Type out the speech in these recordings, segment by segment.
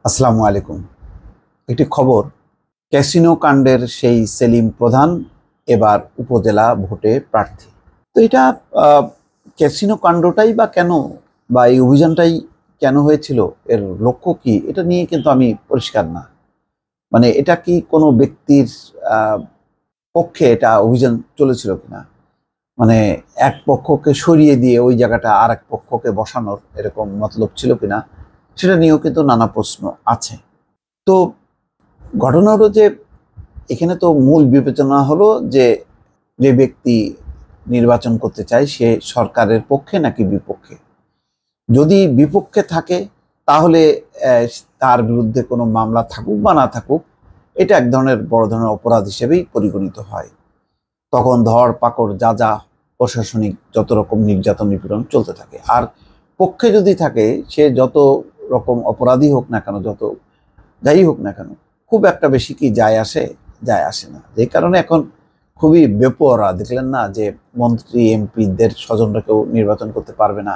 আসসালামু আলাইকুম। একটি খবর, ক্যাসিনো কাণ্ডের সেই সেলিম প্রধান এবার উপজেলা ভোটে প্রার্থী। তো এটা ক্যাসিনো কাণ্ডটাই বা কেন, বা এই অভিযানটাই কেন হয়েছিল, এর লক্ষ্য কি, এটা নিয়ে কিন্তু আমি পরিষ্কার না। মানে এটা কি কোনো ব্যক্তির পক্ষে এটা অভিযান চলেছিল কিনা, মানে এক পক্ষকে সরিয়ে দিয়ে ওই জায়গাটা আর এক পক্ষকে বসানোর এরকম মতলব ছিল কিনা, সেটা নিয়েও কিন্তু নানা প্রশ্ন আছে। তো ঘটনা হলো যে এখানে তো মূল বিবেচনা হলো যে যে ব্যক্তি নির্বাচন করতে চায় সে সরকারের পক্ষে নাকি বিপক্ষে। যদি বিপক্ষে থাকে তাহলে তার বিরুদ্ধে কোনো মামলা থাকুক বা না থাকুক, এটা এক ধরনের বড় ধরনের অপরাধ হিসেবেই পরিগণিত হয়। তখন ধর পাকড় যা যা প্রশাসনিক যত রকম নির্যাতন নিপীড়ন চলতে থাকে। আর পক্ষে যদি থাকে, সে যত রকম অপরাধী হোক না কেন, যত যাই হোক না কেন, খুব একটা বেশি কি যায় আসে না। যে কারণে এখন খুবই বেপরোয়া, দেখলেন না যে মন্ত্রী এমপিদের স্বজনরা কেউ নির্বাচন করতে পারবে না,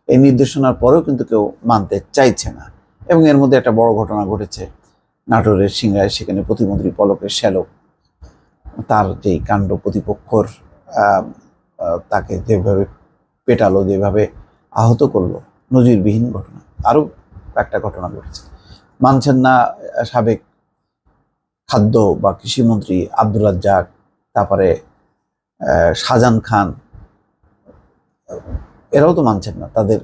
এই নির্দেশনার পরেও কিন্তু কেউ মানতে চাইছে না। এবং এর মধ্যে একটা বড় ঘটনা ঘটেছে নাটোরের সিংড়ায়, সেখানে প্রতিমন্ত্রী পলকের শ্যালক তার যেই কাণ্ড, প্রতিপক্ষর তাকে যেভাবে পেটালো, যেভাবে আহত করলো, নজিরবিহীন ঘটনা। আরও একটা ঘটনা ঘটেছে, মানছেন না সাবেক খাদ্য বা কৃষিমন্ত্রী আব্দুর রাজ্জাক, তারপরে শাহজাহান খান, এরাও তো মানছেন না, তাদের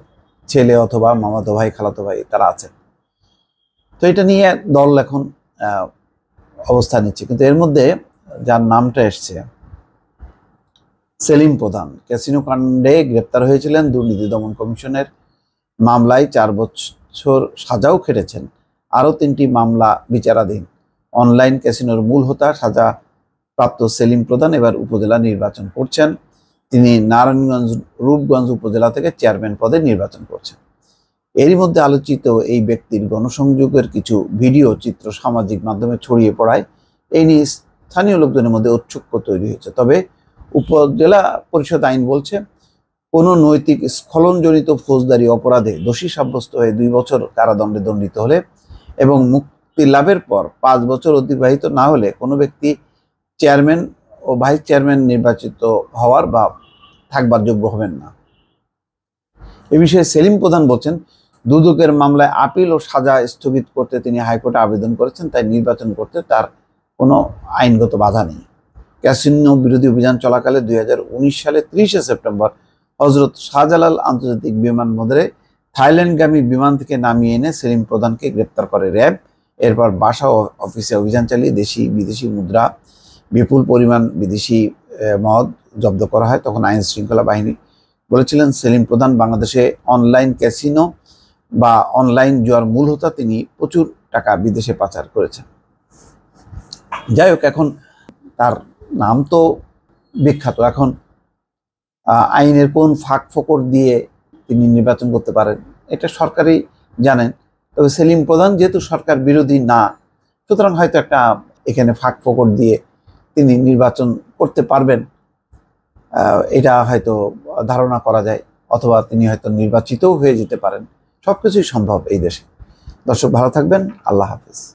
ছেলে অথবা মামাতো ভাই, খালাতো ভাই তারা আছেন। তো এটা নিয়ে দল এখন অবস্থান নিচ্ছে। কিন্তু এর মধ্যে যার নামটা এসছে, সেলিম প্রধান, ক্যাসিনো কাণ্ডে গ্রেপ্তার হয়েছিলেন, দুর্নীতি দমন কমিশনের মামলায় 4 বছর সাজাও খেটেছেন, আরও 3টি মামলা বিচারাধীন। অনলাইন ক্যাসিনোর মূল হোতা সাজাপ্রাপ্ত সেলিম প্রধান এবার উপজেলা নির্বাচন করছেন। তিনি নারায়ণগঞ্জ রূপগঞ্জ উপজেলা থেকে চেয়ারম্যান পদে নির্বাচন করছেন। এরই মধ্যে আলোচিত এই ব্যক্তির গণসংযোগের কিছু ভিডিও চিত্র সামাজিক মাধ্যমে ছড়িয়ে পড়ায় এই নিয়ে স্থানীয় লোকজনের মধ্যে ঔৎসুক্য তৈরি হয়েছে। তবে উপজেলা পরিষদ আইন বলছে, কোনো নৈতিক স্খলনজনিত ফৌজদারি অপরাধে দোষী সাব্যস্ত হয়ে 2 বছর কারাদণ্ডে দণ্ডিত হলে এবং মুক্তি লাভের পর 5 বছর অতিবাহিত না হলে কোনো ব্যক্তি চেয়ারম্যান ও ভাইস চেয়ারম্যান নির্বাচিত হওয়ার বা থাকবার যোগ্য হবেন না। এ বিষয়ে সেলিম প্রধান বলছেন, দুদকের মামলায় আপিল ও সাজা স্থগিত করতে তিনি হাইকোর্টে আবেদন করেছেন, তাই নির্বাচন করতে তার কোনো আইনগত বাধা নেই। ক্যাসিনো বিরোধী অভিযান চলাকালে 2019 সালে 30 সেপ্টেম্বর হজরত শাহজালাল আন্তর্জাতিক বিমানবন্দরে থাইল্যান্ডগামী বিমান থেকে নামিয়ে এনে সেলিম প্রধানকে গ্রেপ্তার করে র্যাব। এরপর বাসা ও অফিসে অভিযান চালিয়ে দেশি বিদেশি মুদ্রা, বিপুল পরিমাণ বিদেশি মদ জব্দ করা হয়। তখন আইন শৃঙ্খলা বাহিনী বলেছিলেন, সেলিম প্রধান বাংলাদেশে অনলাইন ক্যাসিনো বা অনলাইন জুয়ার মূল হোতা, তিনি প্রচুর টাকা বিদেশে পাচার করেছেন। যাই হোক, এখন তার নাম তো বিখ্যাত। এখন আইনের কোন ফাঁক ফোকর দিয়ে তিনি নির্বাচন করতে পারেন এটা সরকারই জানেন। তবে সেলিম প্রধান যেহেতু সরকার বিরোধী না, সুতরাং হয়তো একটা এখানে ফাঁক ফোকর দিয়ে তিনি নির্বাচন করতে পারবেন, এটা হয়তো ধারণা করা যায়। অথবা তিনি হয়তো নির্বাচিতও হয়ে যেতে পারেন। সবকিছুই সম্ভব এই দেশে। দর্শক, ভালো থাকবেন। আল্লাহ হাফেজ।